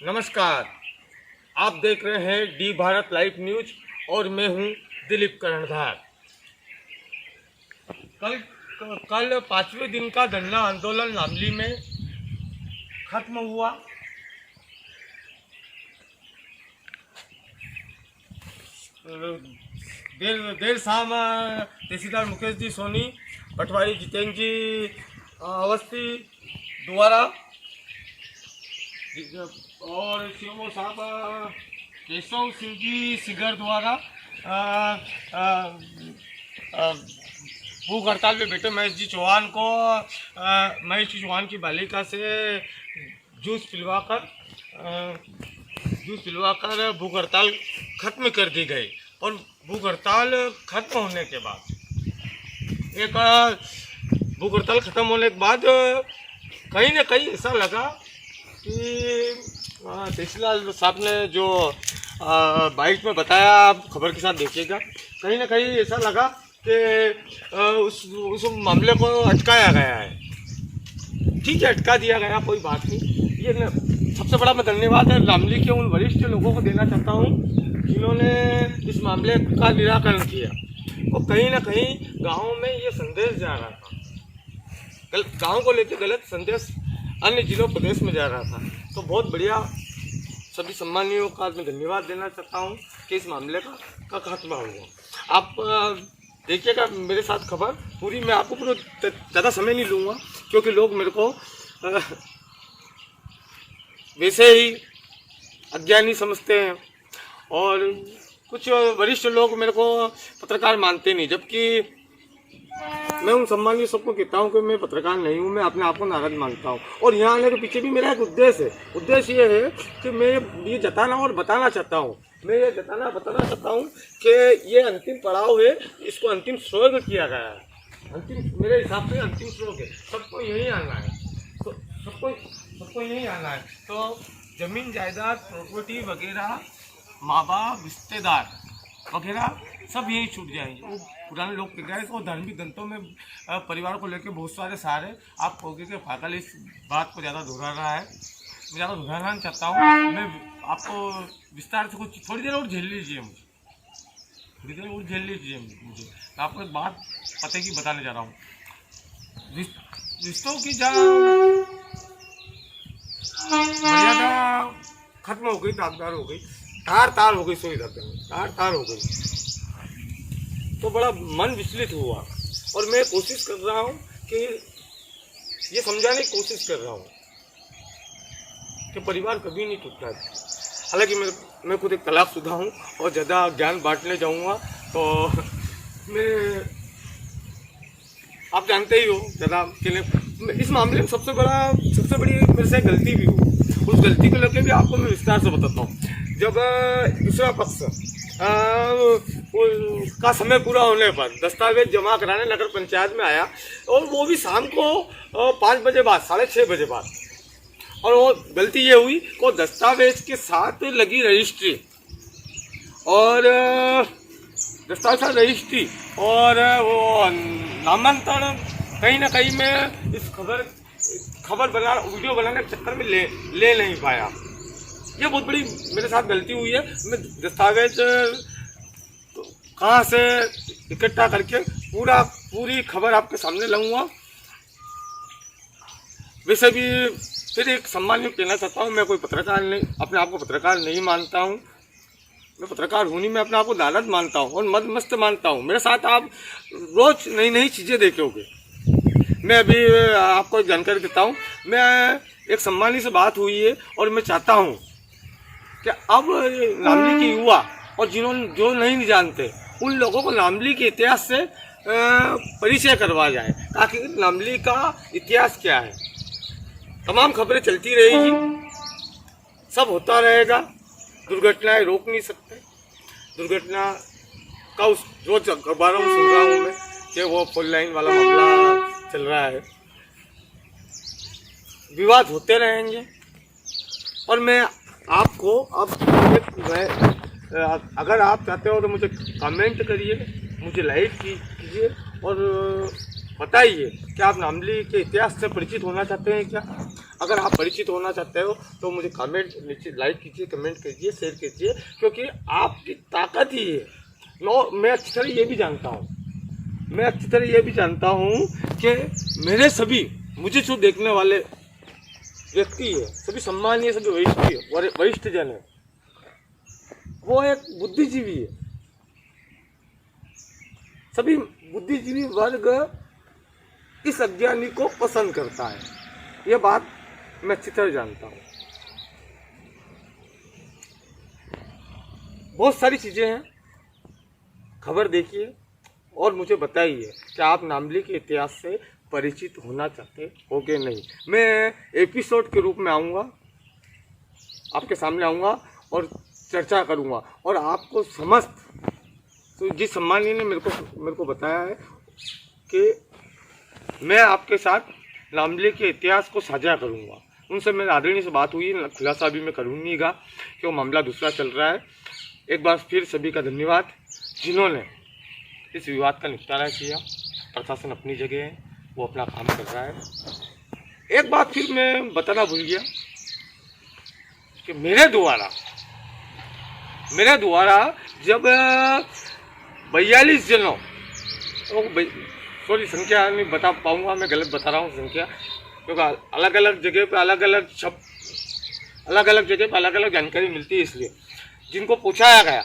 नमस्कार, आप देख रहे हैं डी भारत लाइव न्यूज और मैं हूं दिलीप कर्णधार। कल 5वें दिन का धरना आंदोलन नामली में खत्म हुआ। देर शाम तहसीलदार मुकेश जी सोनी, पटवारी जितेंद्र जी अवस्थी द्वारा और सीओ साहब केशव सिंह जी सिगर द्वारा भूख हड़ताल में बैठे महेश जी चौहान की बालिका से जूस पिलवाकर भूख हड़ताल खत्म कर दी गई। और भूख हड़ताल खत्म होने के बाद कहीं ना कहीं ऐसा लगा कि तहसीलदार साहब ने जो बाइट में बताया, आप खबर के साथ देखिएगा, कहीं ना कहीं ऐसा लगा कि उस मामले को अटकाया गया है। ठीक है, अटका दिया गया, कोई बात नहीं। ये सबसे बड़ा मैं धन्यवाद है नामली के उन वरिष्ठ लोगों को देना चाहता हूँ जिन्होंने इस मामले का निराकरण किया। और कहीं ना कहीं गाँव में ये संदेश जा रहा था, गाँव को लेकर गलत संदेश अन्य जिलों प्रदेश में जा रहा था। तो बहुत बढ़िया, सभी सम्मानियों का मैं धन्यवाद देना चाहता हूँ कि इस मामले का खात्मा हुआ। आप देखिएगा मेरे साथ खबर पूरी। मैं आपको पूरा ज़्यादा समय नहीं लूँगा क्योंकि लोग मेरे को वैसे ही अज्ञानी समझते हैं और कुछ वरिष्ठ लोग मेरे को पत्रकार मानते नहीं, जबकि मैं उन सम्मानीय सबको कहता हूँ कि मैं पत्रकार नहीं हूँ, मैं अपने आप को नाराज मानता हूँ। और यहाँ आने के पीछे भी मेरा एक उद्देश्य है। उद्देश्य ये है कि मैं ये बताना और बताना चाहता हूँ कि ये अंतिम पड़ाव है, इसको अंतिम स्वर्ग किया गया है। मेरे हिसाब से अंतिम स्वर्ग है, सबको यही आना है। तो सबको यही आना है। तो जमीन जायदाद प्रॉपर्टी वगैरह, माँ बाप रिश्तेदार वगैरह सब यही छूट जाएंगे। वो पुराने लोग कह गए और धार्मिक ग्रंथों में परिवार को लेकर बहुत सारे सहारे। आप कहोगे कि पागल इस बात को ज़्यादा दोहरा रहा है, मैं ज़्यादा दोहराना नहीं चाहता हूँ। मैं आपको विस्तार से कुछ थोड़ी देर और झेल लीजिए मुझे। मैं आपको एक बात पते की बताने जा रहा हूँ। रिश्तों की जहाँ मर्यादा खत्म हो गई, तार हो गई, तार हो गई, तो बड़ा मन विचलित हुआ। और मैं कोशिश कर रहा हूँ कि ये समझाने की कोशिश कर रहा हूँ कि परिवार कभी नहीं टूटता है। हालांकि मैं खुद एक तलाकशुदा हूँ और ज़्यादा ज्ञान बांटने जाऊँगा तो मैं, आप जानते ही हो ज़्यादा इस मामले में सबसे बड़ी मेरे से गलती भी हुई। उस गलती को लेकर भी आपको मैं विस्तार से बताता हूँ। जब दूसरा पक्ष का समय पूरा होने पर दस्तावेज जमा कराने नगर पंचायत में आया, और वो भी शाम को 5 बजे बाद, 6:30 बजे बाद। और वो गलती ये हुई कि दस्तावेज के साथ लगी रजिस्ट्री और वो नामांतरण कहीं ना कहीं में इस वीडियो बनाने के चक्कर में ले नहीं पाया। ये बहुत बड़ी मेरे साथ गलती हुई है। मैं दस्तावेज कहाँ से इकट्ठा करके पूरी खबर आपके सामने लाऊंगा। वैसे भी फिर एक सम्मान कहना चाहता हूँ, मैं कोई पत्रकार नहीं, अपने आप को पत्रकार नहीं मानता हूँ। मैं पत्रकार हूँ नहीं, मैं अपने आप को दानत मानता हूँ और मस्त मानता हूँ। मेरे साथ आप रोज नई चीज़ें देखोगे। मैं अभी आपको जानकारी देता हूँ। मैं एक सम्मानी से बात हुई है और मैं चाहता हूँ कि अब नामली के युवा और जो नहीं जानते उन लोगों को नामली के इतिहास से परिचय करवा जाए, ताकि नामली का इतिहास क्या है। तमाम खबरें चलती रहेगी, सब होता रहेगा। दुर्घटनाएं रोक नहीं सकते। दुर्घटना का उस रोज अखबारों में सुन रहा हूँ मैं कि वो फोर लाइन वाला मामला चल रहा है। विवाद होते रहेंगे। और मैं आपको अब अगर आप चाहते हो तो मुझे कमेंट करिए, मुझे लाइक कीजिए और बताइए क्या आप नामली के इतिहास से परिचित होना चाहते हैं क्या? अगर आप परिचित होना चाहते हो तो मुझे कमेंट नीचे लाइक कीजिए, कमेंट कीजिए, शेयर कीजिए, क्योंकि आपकी ताकत ही है। मैं अच्छी तरह ये भी जानता हूँ कि मेरे सभी मुझे जो देखने वाले व्यक्ति है सभी सम्मानीय, सभी वरिष्ठ जन है, वो एक बुद्धिजीवी है। सभी बुद्धिजीवी वर्ग इस अज्ञानी को पसंद करता है, ये बात मैं अच्छी तरह जानता हूँ। बहुत सारी चीजें हैं, खबर देखिए और मुझे बताइए कि आप नामली के इतिहास से परिचित होना चाहते हो कि नहीं। मैं एपिसोड के रूप में आऊँगा, आपके सामने आऊँगा और चर्चा करूँगा, और आपको समस्त तो जिस सम्मानी ने मेरे को बताया है कि मैं आपके साथ नामली के इतिहास को साझा करूँगा। उनसे मेरी आदरणीय से बात हुई, खुलासा अभी मैं करूँगा कि वो मामला दूसरा चल रहा है। एक बार फिर सभी का धन्यवाद जिन्होंने इस विवाद का निपटारा किया। प्रशासन अपनी जगह है, वो अपना काम कर रहा है। एक बात फिर मैं बताना भूल गया कि मेरे द्वारा जब 42 जनों, सॉरी संख्या नहीं बता पाऊंगा, मैं गलत बता रहा हूँ संख्या, क्योंकि अलग अलग जगह पे अलग अलग जानकारी मिलती है। इसलिए जिनको पूछाया गया,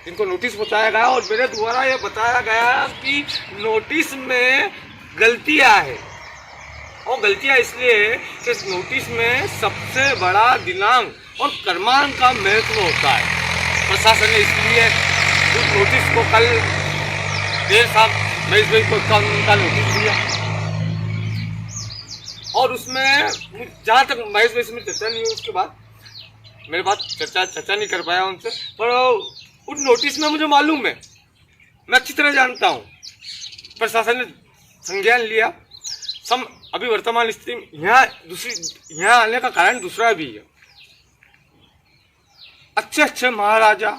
जिनको नोटिस पहुंचाया गया, और मेरे द्वारा ये बताया गया कि नोटिस में गलतियां है, और गलतियां इसलिए है कि इस नोटिस में सबसे बड़ा दिनांक और क्रमांक का महत्व होता है। प्रशासन ने इसलिए उस नोटिस को कल देर शाम महेश भाई को उनका नोटिस दिया, और उसमें जहाँ तक महेश भाई से चर्चा नहीं हुई, उसके बाद मेरे बात चर्चा नहीं कर पाया उनसे, पर उस नोटिस में मुझे मालूम है, मैं अच्छी तरह जानता हूँ, प्रशासन ने संज्ञान लिया। अभी वर्तमान स्थिति यहाँ आने का कारण दूसरा भी है। अच्छे महाराजा,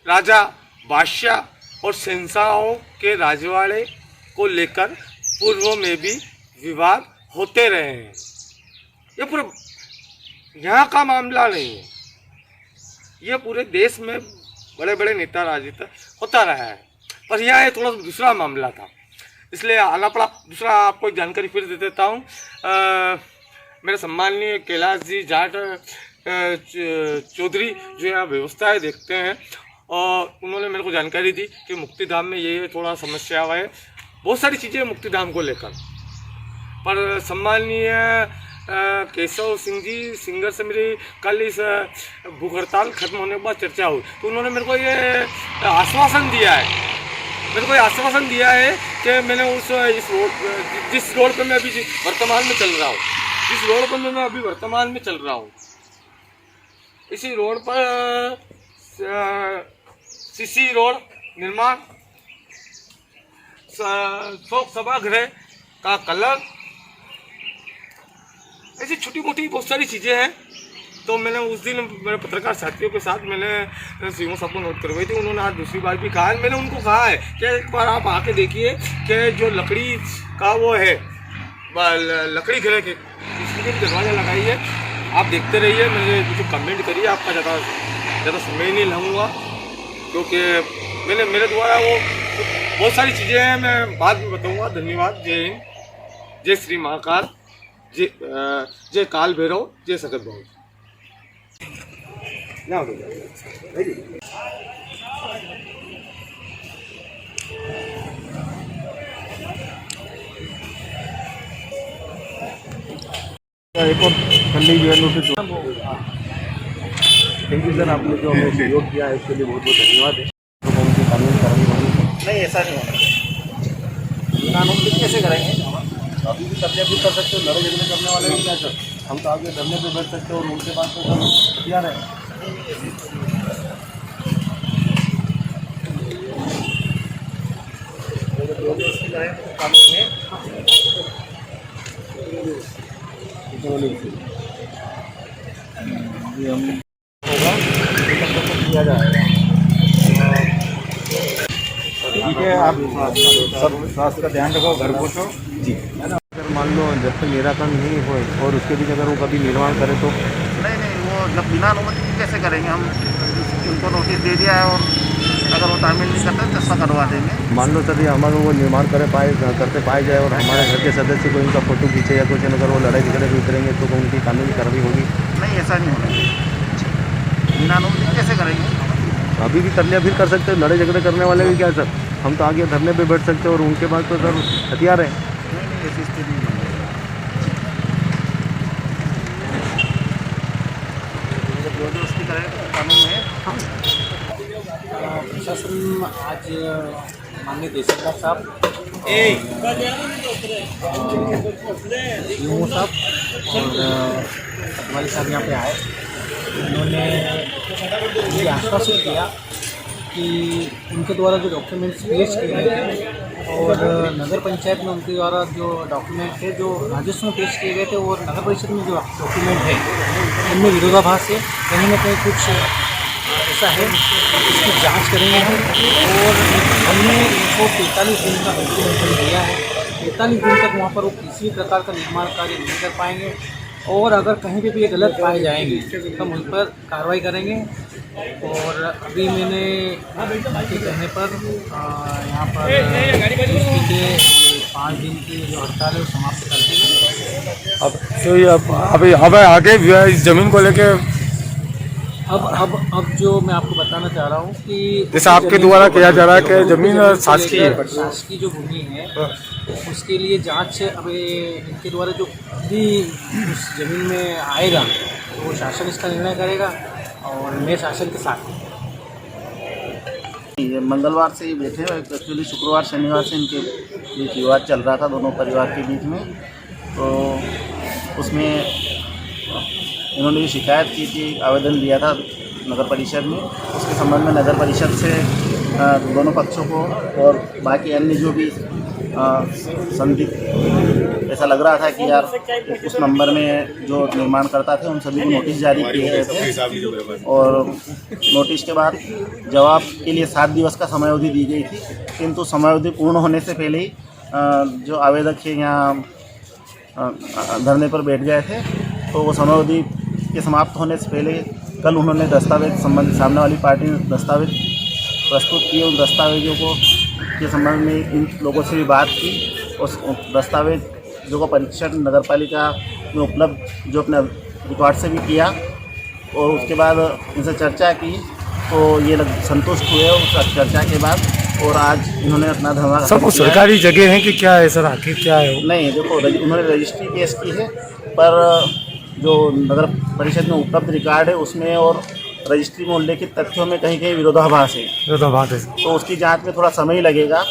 राजा, बादशाह और शहंशाहों के राजवाड़े को लेकर पूर्व में भी विवाद होते रहे हैं। ये पूरा यहाँ का मामला नहीं है, ये पूरे देश में बड़े बड़े नेता राजनेता होता रहा है, पर यहाँ थोड़ा दूसरा मामला था, इसलिए आना पड़ा। दूसरा आपको एक जानकारी फिर दे देता हूँ। मेरे सम्माननीय कैलाश जी जाट चौधरी जो यहाँ व्यवस्थाएं देखते हैं, और उन्होंने मेरे को जानकारी दी कि मुक्तिधाम में ये थोड़ा समस्या हुआ है, बहुत सारी चीज़ें मुक्तिधाम को लेकर, पर सम्माननीय केशव सिंह जी सिंगर से मेरी कल इस भूख हड़ताल खत्म होने के बाद चर्चा हुई, तो उन्होंने मेरे को ये आश्वासन दिया है कि मैंने जिस रोड पे मैं अभी वर्तमान में चल रहा हूँ, इसी रोड पर सीसी रोड निर्माण, शोक सभागृह का कलर, ऐसी छोटी मोटी बहुत सारी चीज़ें हैं। तो मैंने उस दिन मेरे पत्रकार साथियों के साथ मैंने सीओ साहब को नोट करवाई थी, उन्होंने आज दूसरी बार भी कहा है। मैंने उनको कहा है कि एक बार आप आके देखिए कि जो लकड़ी का वो है, लकड़ी घरे के दरवाज़ा लगाइए, आप देखते रहिए, मुझे कमेंट करिए। आपका ज़्यादा समय नहीं लूँगा, क्योंकि मेरे द्वारा वो बहुत सारी चीज़ें हैं, मैं बाद में बताऊँगा। धन्यवाद। जय हिंद, जय श्री महाकाल, जय काल भैरव, जय सकत भाव। एक और फंडिंग जो है नोटिस। थैंक यू सर, आपने जो हमें सहयोग किया है उसके लिए बहुत बहुत धन्यवाद है। तो हम उनकी कानूनी कार्रवाई होगी। नहीं, ऐसा नहीं होना। कानून कैसे करेंगे? अभी भी कब्जा भी कर सकते हो, लड़ाई झगड़े करने वाले भी क्या सर, हम तो आगे धरने पे बैठ सकते हो, और उनके पास तो सब हथियार है। हम होगा किया जाएगा। ठीक है, आप सब स्वास्थ्य का ध्यान रखो, घर पहुँचो जी। अगर मान लो जब तक निराकरण नहीं हो और उसके बीच अगर वो कभी निर्माण करे तो नहीं, वो जब बिना अनुमति के कैसे करेंगे हम? उनको नोटिस दे दिया है और अगर वो तामील नहीं करते तो चस्पा करवा देंगे। मान लो सर ये हमारा वो निर्माण करते पाए जाए और हमारे घर के सदस्य को इनका फोटो खींचे या कुछ अगर वो लड़ाई झगड़े में उतरेंगे तो उनकी कानूनी कार्रवाई होगी? नहीं, ऐसा नहीं होना चाहिए। बिना अनुमति कैसे करेंगे? अभी भी कर लिया फिर कर सकते हैं, लड़ाई झगड़े करने वाले भी क्या सर? हम तो आगे धरने पे बैठ सकते हैं और उनके पास तो सर हथियार है। नहीं, ऐसी स्थिति नहीं बनेगी। जबरदस्ती करेंगे तो कानून है। प्रशासन आज माननीय तहसीलदार साहब यूमो साहब और पटवारी साहब यहाँ पे आए। उन्होंने ये आश्वासन किया कि उनके द्वारा जो डॉक्यूमेंट्स पेश किए गए थे और नगर पंचायत में उनके द्वारा जो डॉक्यूमेंट थे जो राजस्व में पेश किए गए थे और नगर परिषद में जो डॉक्यूमेंट है उनमें विरोधाभास है। कहीं ना कहीं कुछ ऐसा है, इसकी जांच करेंगे हम। और हमने इनको 45 दिन का अल्टीमेटम दिया है। 45 दिन तक वहाँ पर वो किसी भी प्रकार का निर्माण कार्य नहीं कर पाएंगे और अगर कहीं पे भी ये गलत पाए जाएंगे तो हम उन पर कार्रवाई करेंगे। और अभी मैंने के कहने पर यहाँ पर 5 दिन की जो हड़ताल है वो समाप्त कर दी है। अब तो ये अब आगे इस जमीन को लेके अब जो मैं आपको बताना चाह रहा हूँ कि जैसे आपके द्वारा किया जा रहा है कि जमीन शासकीय है, शासकीय जो भूमि है उसके लिए जांच अब इनके द्वारा जो भी उस जमीन में आएगा तो वो शासन इसका निर्णय करेगा और मैं शासन के साथ हूँ। ये मंगलवार से ही बैठे हुए, एक्चुअली शुक्रवार शनिवार से इनके बीच विवाद चल रहा था दोनों परिवार के बीच में। तो उसमें इन्होंने भी शिकायत की थी, आवेदन दिया था नगर परिषद में। उसके संबंध में नगर परिषद से दोनों पक्षों को और बाकी अन्य जो भी संदिग्ध ऐसा लग रहा था कि यार उस नंबर में जो निर्माण करता थे उन सभी को नोटिस जारी किए गए थे और नोटिस के बाद जवाब के लिए 7 दिवस का समयावधि दी गई थी। किंतु समयावधि पूर्ण होने से पहले ही जो आवेदक है यहाँ धरने पर बैठ गए थे। तो वो समयावधि के समाप्त होने से पहले कल उन्होंने दस्तावेज संबंधित सामने वाली पार्टी ने दस्तावेज प्रस्तुत किए। उन दस्तावेजों को के संबंध में इन लोगों से भी बात की। उस दस्तावेज जो को परीक्षण नगर पालिका में उपलब्ध जो अपने रिकॉर्ड से भी किया और उसके बाद इनसे चर्चा की तो ये संतुष्ट हुए उस चर्चा के बाद। और आज इन्होंने अपना धरना सब सरकारी जगह है कि क्या है सर, आखिर क्या है? नहीं, देखो उन्होंने रजिस्ट्री पेश की है पर जो नगर परिषद में उपलब्ध रिकॉर्ड है उसमें और रजिस्ट्री में उल्लेखित तथ्यों में कहीं कहीं विरोधाभास है। तो उसकी जांच में थोड़ा समय लगेगा,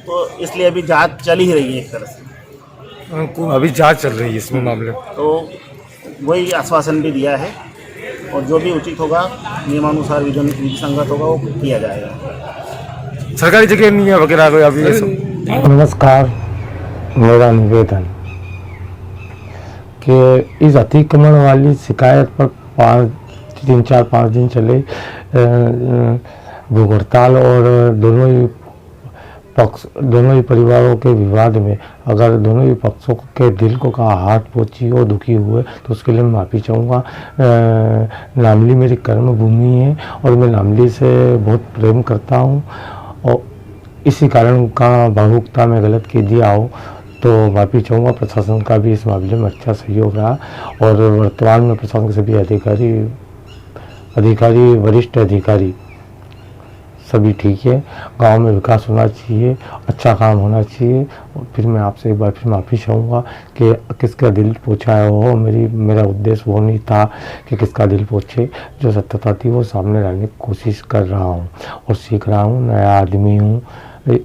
तो इसलिए अभी जांच चल ही रही है एक तरह से। अभी जांच चल रही है इसमें मामले, तो वही आश्वासन भी दिया है और जो भी उचित होगा नियमानुसार विधि संगत होगा वो किया जाएगा। सरकारी जगह नहीं है वगैरह कोई अभी ये सब। नमस्कार, मेरा निवेदन कि इस अतिक्रमण वाली शिकायत पर 3-4-5 दिन चले भूख हड़ताल और दोनों ही परिवारों के विवाद में अगर दोनों ही पक्षों के दिल को कहा हाथ पहुँची और दुखी हुए तो उसके लिए मैं माफ़ी चाहूँगा। नामली मेरी कर्म भूमि है और मैं नामली से बहुत प्रेम करता हूँ और इसी कारण का भावुकता में गलत की दिया हो तो माफ़ी चाहूँगा। प्रशासन का भी इस मामले में अच्छा सहयोग रहा और वर्तमान में प्रशासन के सभी अधिकारी वरिष्ठ अधिकारी सभी ठीक है। गांव में विकास होना चाहिए, अच्छा काम होना चाहिए। और फिर मैं आपसे एक बार फिर माफ़ी चाहूँगा कि किसका दिल पहुँचाया हो। मेरा उद्देश्य वो नहीं था कि किसका दिल पहुँचे। जो सत्यता थी वो सामने लाने की कोशिश कर रहा हूँ और सीख रहा हूँ। नया आदमी हूँ,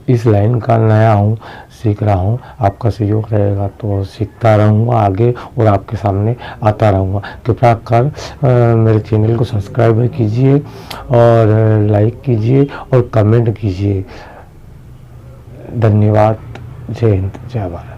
इस लाइन का नया हूँ, सीख रहा हूँ। आपका सहयोग रहेगा तो सीखता रहूँगा आगे और आपके सामने आता रहूँगा। कृपया कर मेरे चैनल को सब्सक्राइब कीजिए और लाइक कीजिए और कमेंट कीजिए। धन्यवाद। जय हिंद, जय भारत।